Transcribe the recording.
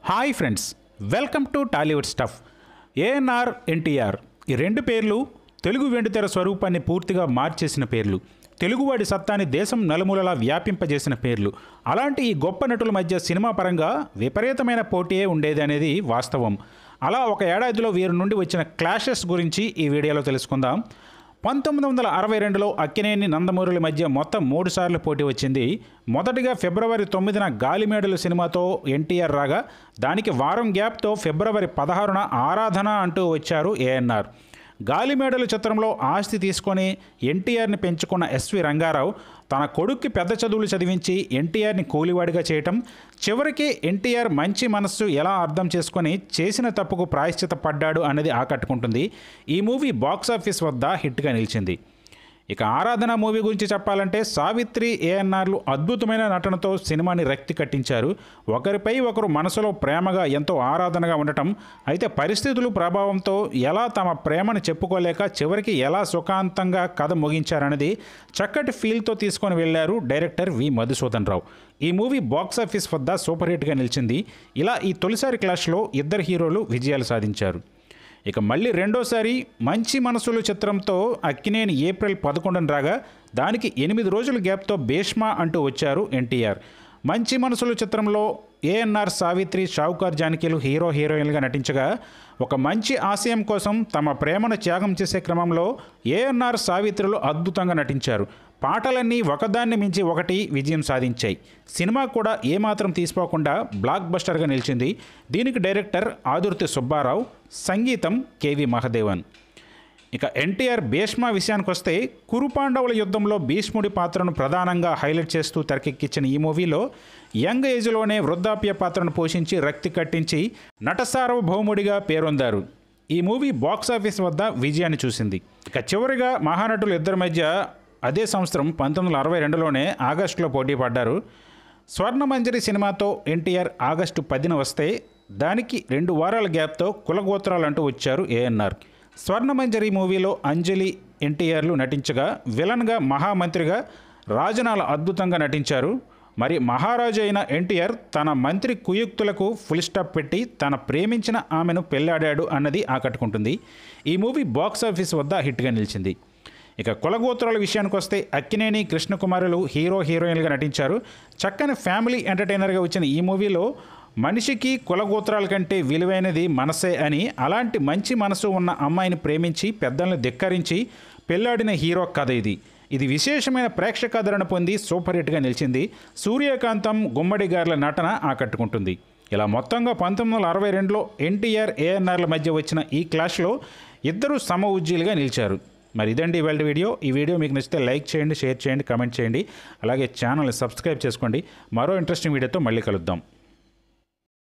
Hi friends, welcome to Tollywood stuff. ANR, NTR ఈ రెండు పేర్లు తెలుగు వెండితెర స్వరూపాన్ని పూర్తిగా మార్చేసిన పేర్లు. తెలుగువాడి సత్తాని దేశం నలుమూలలా వ్యాపింపజేసిన పేర్లు. అలాంటి ఈ గొప్ప నటుల మధ్య సినిమా పరంగా విపరీతమైన పోటీయే ఉండేది అనేది వాస్తవం. అలా ఒక ఏడాదిలో వీరి నుండి వచ్చిన క్లాషెస్ గురించి ఈ వీడియోలో తెలుసుకుందాం. 1962లో అక్కినేని నందమూరుల మధ్య మొత్తం 3 సార్లు పోటీ వచ్చింది. మొదటిగా ఫిబ్రవరి 9న గాలిమేడలు సినిమాతో ఎన్టీఆర్ రాగా, దానికి వారం గ్యాప్తో ఫిబ్రవరి 16న ఆరాధన అంటూ వచ్చారు ఏఎన్ఆర్. గాలిమేడలు చిత్రంలో ఆస్తి తీసుకొని ఎన్టీఆర్ని పెంచుకున్న ఎస్వి రంగారావు తన కొడుక్కి పెద్ద చదువులు చదివించి ఎన్టీఆర్ని కూలివాడిగా చేయటం, చివరికి ఎన్టీఆర్ మంచి మనస్సు ఎలా అర్థం చేసుకొని చేసిన తప్పుకు ప్రాయశ్చిత పడ్డాడు అన్నది ఆకట్టుకుంటుంది. ఈ మూవీ బాక్సాఫీస్ వద్ద హిట్గా నిలిచింది. ఇక ఆరాధన మూవీ గురించి చెప్పాలంటే సావిత్రి, ఏఎన్ఆర్లు అద్భుతమైన నటనతో సినిమాని రక్తి కట్టించారు. ఒకరిపై ఒకరు మనసులో ప్రేమగా ఎంతో ఆరాధనగా ఉండటం, అయితే పరిస్థితులు ప్రభావంతో ఎలా తమ ప్రేమను చెప్పుకోలేక చివరికి ఎలా సుఖాంతంగా కథ ముగించారన్నది చక్కటి ఫీల్తో తీసుకొని వెళ్లారు డైరెక్టర్ వి మధుసూదన్ రావు. ఈ మూవీ బాక్సాఫీస్ వద్ద సూపర్ హిట్గా నిలిచింది. ఇలా ఈ తొలిసారి క్లాష్లో ఇద్దరు హీరోలు విజయాలు సాధించారు. ఇక మళ్ళీ రెండోసారి మంచి మనసులు చిత్రంతో అక్కినేని ఏప్రిల్ 11న రాగా, దానికి 8 రోజుల గ్యాప్తో భీష్మ అంటూ వచ్చారు ఎన్టీఆర్. మంచి మనసులు చిత్రంలో ఏఎన్ఆర్, సావిత్రి, షావుకార్ జానకిలు హీరో హీరోయిన్లుగా నటించగా, ఒక మంచి ఆశయం కోసం తమ ప్రేమను త్యాగం చేసే క్రమంలో ఏఎన్ఆర్, సావిత్రులు అద్భుతంగా నటించారు. పాటలన్నీ ఒకదాన్ని మించి ఒకటి విజయం సాధించాయి. సినిమా కూడా ఏమాత్రం తీసిపోకుండా బ్లాక్ బస్టర్గా నిలిచింది. దీనికి డైరెక్టర్ ఆదుర్తి సుబ్బారావు, సంగీతం కేవి మహదేవన్. ఇక ఎన్టీఆర్ భీష్మ విషయానికి వస్తే, కురుపాండవుల యుద్ధంలో భీష్ముడి పాత్రను ప్రధానంగా హైలైట్ చేస్తూ తెరకెక్కించిన ఈ మూవీలో యంగ్ ఏజ్లోనే వృద్ధాప్య పాత్రను పోషించి రక్తి కట్టించి నట సార్వభౌముడిగా పేరొందారు. ఈ మూవీ బాక్సాఫీస్ వద్ద విజయాన్ని చూసింది. ఇక చివరిగా మహానటులు ఇద్దరి మధ్య అదే సంవత్సరం 1962లోనే ఆగస్టులో పోటీ పడ్డారు. స్వర్ణమంజరి సినిమాతో ఎన్టీఆర్ ఆగస్టు 10న వస్తే, దానికి 2 వారాల గ్యాప్తో కులగోత్రాలు అంటూ వచ్చారు ఏఎన్ఆర్. స్వర్ణమంజరి మూవీలో అంజలి, ఎన్టీఆర్లు నటించగా, విలన్గా మహామంత్రిగా రాజనాల అద్భుతంగా నటించారు. మరి మహారాజు అయిన ఎన్టీఆర్ తన మంత్రి కుయుక్తులకు ఫుల్ స్టాప్ పెట్టి తన ప్రేమించిన ఆమెను పెళ్లాడాడు అన్నది ఆకట్టుకుంటుంది. ఈ మూవీ బాక్సాఫీస్ వద్ద హిట్గా నిలిచింది. ఇక కులగోత్రాల విషయానికి వస్తే, అక్కినేని, కృష్ణకుమారులు హీరో హీరోయిన్లుగా నటించారు. చక్కని ఫ్యామిలీ ఎంటర్టైనర్గా వచ్చిన ఈ మూవీలో మనిషికి కులగోత్రాల కంటే విలువైనది మనసే అని, అలాంటి మంచి మనసు ఉన్న అమ్మాయిని ప్రేమించి పెద్దలను ధిక్కరించి పెళ్లాడిన హీరో కథ ఇది విశేషమైన ప్రేక్షకాదరణ పొంది సూపర్ హిట్గా నిలిచింది. సూర్యకాంతం, గుమ్మడి గార్ల నటన ఆకట్టుకుంటుంది. ఇలా మొత్తంగా 1962లో ఎన్టీఆర్, ఏఎన్ఆర్ల మధ్య వచ్చిన ఈ క్లాష్లో ఇద్దరు సమ ఉజ్జీలుగా నిలిచారు. మరి ఇదండి ఇవాళ వీడియో. ఈ వీడియో మీకు నచ్చితే లైక్ చేయండి, షేర్ చేయండి, కామెంట్ చేయండి. అలాగే ఛానల్ని సబ్స్క్రైబ్ చేసుకోండి. మరో ఇంట్రెస్టింగ్ వీడియోతో మళ్ళీ కలుద్దాం.